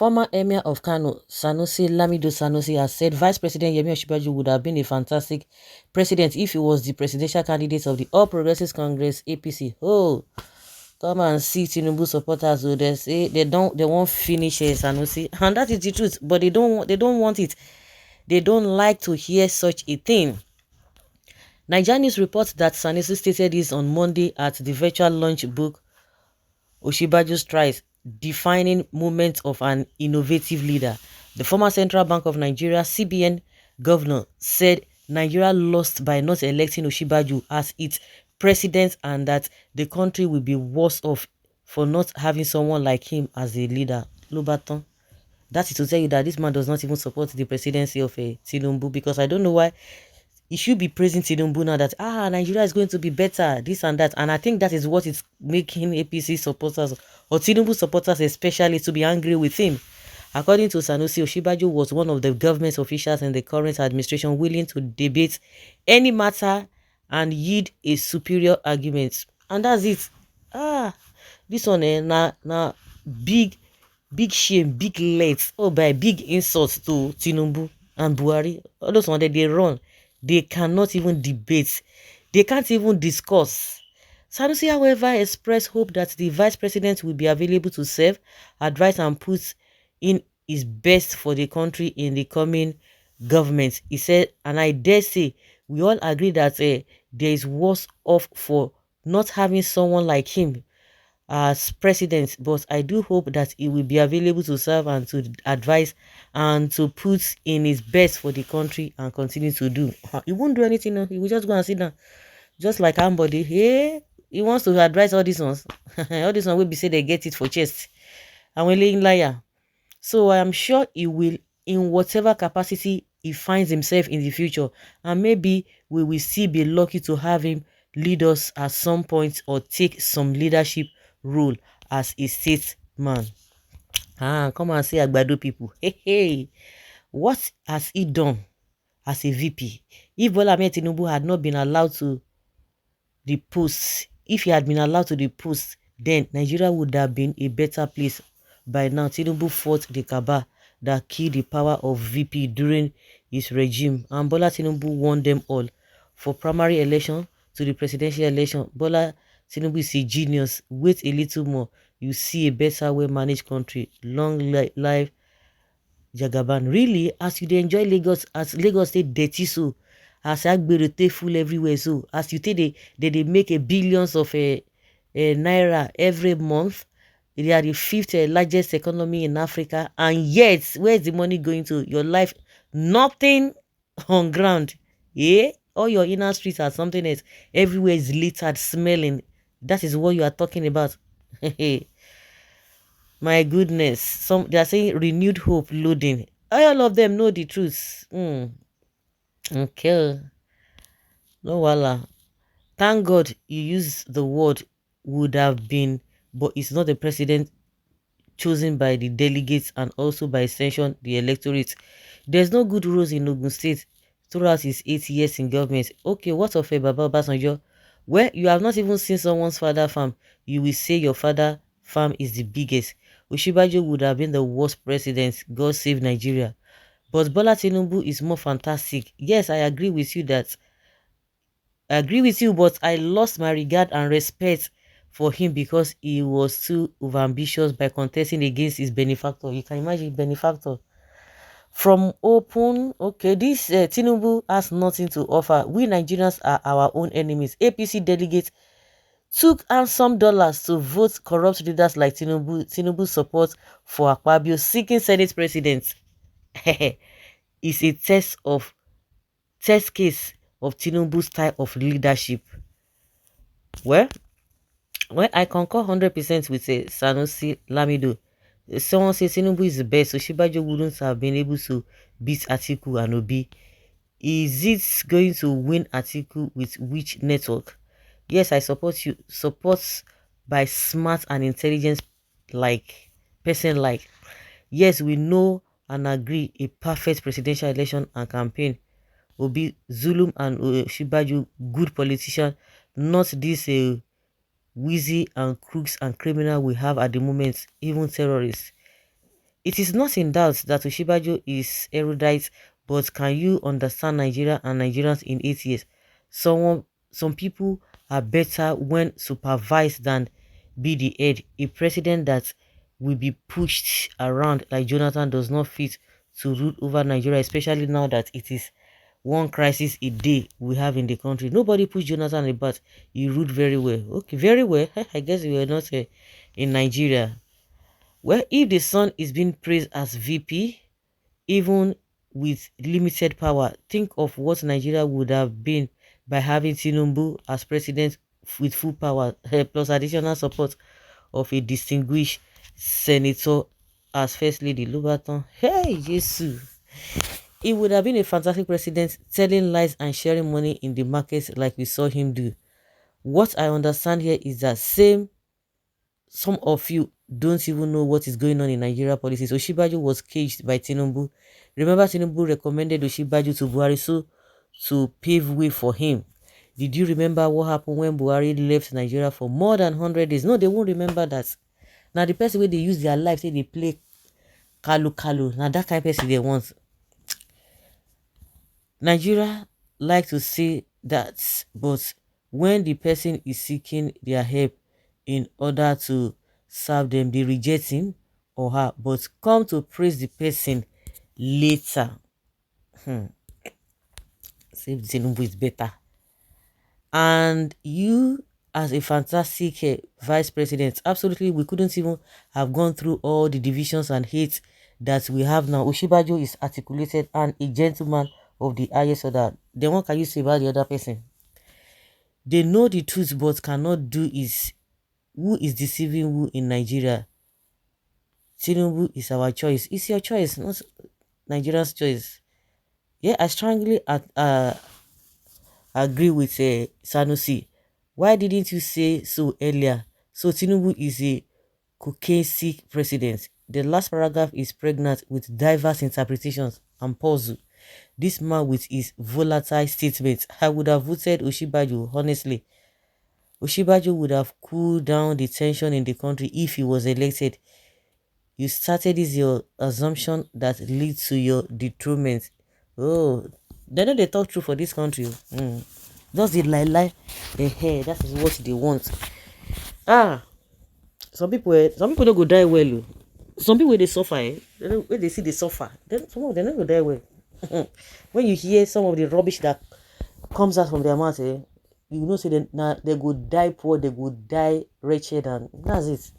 Former Emir of Kano, Sanusi Lamido Sanusi, has said Vice President Yemi Osinbajo would have been a fantastic president if he was the presidential candidate of the All Progressives Congress (APC). Oh, come and see Tinubu supporters who they say they won't finish Sanusi, and that is the truth. But they don't want it. They don't like to hear such a thing. Nigeria News reports that Sanusi stated this on Monday at the virtual launch book Osinbajo's Strides, Defining Moments of an Innovative Leader. The former Central Bank of Nigeria (CBN) governor said Nigeria lost by not electing Osinbajo as its president and that the country will be worse off for not having someone like him as a leader. Lobaton. That is to tell you that this man does not even support the presidency of Tinubu, because I don't know why he should be praising Tinubu now that Nigeria is going to be better, this and that. And I think that is what is making APC supporters or Tinubu supporters especially to be angry with him. According to Sanusi, Osinbajo was one of the government officials in the current administration willing to debate any matter and yield a superior argument. And that's it. This one now big shame, big let, by big insults to Tinubu and Buhari. All those ones that they run, they cannot even debate, they can't even discuss. Sanusi, however, expressed hope that the vice president will be available to serve, advise and put in his best for the country in the coming government. He said, and I dare say we all agree that there is worse off for not having someone like him as president, but I do hope that he will be available to serve and to advise and to put in his best for the country and continue to do. He won't do anything. No. He will just go and sit down, just like somebody. Hey, he wants to advise all these ones. All these ones will be say they get it for chest, and we're laying liar. So I am sure he will, in whatever capacity he finds himself in the future, and maybe we will still be lucky to have him lead us at some point or take some leadership role as a statesman. Come and say Agbado people. Hey, what has he done as a VP? If Bola Ahmed Tinubu had not been allowed to the post, if he had been allowed to the post, then Nigeria would have been a better place by now. Tinubu fought the cabal that killed the power of VP during his regime, and Bola Tinubu won them all. For primary election to the presidential election, Bola Tinubu is a genius. Wait a little more, you see a better, well-managed country. Long life Jagaban. Really, as you enjoy Lagos, as Lagos stay dirty so, as Agbero full everywhere so, as you take they make a billions of naira every month. They are the fifth largest economy in Africa, and yet where is the money going to? Your life, nothing on ground. Yeah, all your inner streets are something else. Everywhere is littered, smelling. That is what you are talking about. My goodness, they are saying renewed hope loading. All of them know the truth. Okay, no wala. Thank God you use the word would have been, but it's not the president chosen by the delegates and also by extension the electorate. There's no good rules in Ogun State throughout his 8 years in government. Okay, what of a Baba Obasanjo? Well, you have not even seen someone's father farm. You will say your father farm is the biggest. Osinbajo would have been the worst president. God save Nigeria. But Bola Tinubu is more fantastic. Yes, I agree with you but I lost my regard and respect for him because he was too overambitious by contesting against his benefactor. You can imagine benefactor. From open, okay, this Tinubu has nothing to offer. We Nigerians are our own enemies. APC delegates took handsome dollars to vote corrupt leaders like Tinubu. Tinubu support for Akpabio seeking Senate president. Is a test case of Tinubu's style of leadership. Well, I concur 100% with Sanusi Lamido. Someone says Tinubu is the best, so Shibajo wouldn't have been able to beat Atiku and Obi. Is it going to win Atiku with which network? Yes, I support you. Support by smart and intelligent person like. Yes, we know and agree a perfect presidential election and campaign will be Zulum and Shibaju, good politician, not this wheezy and crooks and criminal we have at the moment, even terrorists. It is not in doubt that Osinbajo is erudite, but can you understand Nigeria and Nigerians in 8 years? Some people are better when supervised than be the head. A president that will be pushed around like Jonathan does not fit to rule over Nigeria, especially now that it is one crisis a day we have in the country. Nobody pushed Jonathan about. He ruled very well. Okay, very well. I guess we were not in Nigeria. Well, if the son is being praised as VP, even with limited power, think of what Nigeria would have been by having Tinubu as president with full power, plus additional support of a distinguished senator as first lady. Lubaton. Hey, Jesus. He would have been a fantastic president, telling lies and sharing money in the markets like we saw him do. What I understand here is that some of you don't even know what is going on in Nigeria policies. Osinbajo was caged by Tinubu. Remember, Tinubu recommended Osinbajo to Buhari so to pave way for him. Did you remember what happened when Buhari left Nigeria for more than 100 days? No, they won't remember that. Now, the person where they use their life, say they play kalu. Now, that kind of person they want. Nigeria like to say that, but when the person is seeking their help in order to serve them, they reject him or her, but come to praise the person later. Say Tinubu is better. And you, as a fantastic vice president, absolutely, we couldn't even have gone through all the divisions and hates that we have now. Osinbajo is articulated and a gentleman of the highest order. Then what can you say about the other person? They know the truth but cannot do is who is deceiving who in Nigeria. Tinubu is our choice. It's your choice, not Nigeria's choice. Yeah, I strongly agree with Sanusi. Why didn't you say so earlier? So Tinubu is a cocaine-sick president. The last paragraph is pregnant with diverse interpretations and puzzle. This man with his volatile statements, I would have voted Osinbajo, honestly. Osinbajo would have cooled down the tension in the country if he was elected. You started is your assumption that leads to your dethronement. Oh, they know they talk true for this country. Just the lie. That is what they want. Some people don't go die well. Oh. Some people they suffer. When they see they suffer, then some of them don't go die well. When you hear some of the rubbish that comes out from their mouth, you know, say they go die poor, they go die wretched, and that's it.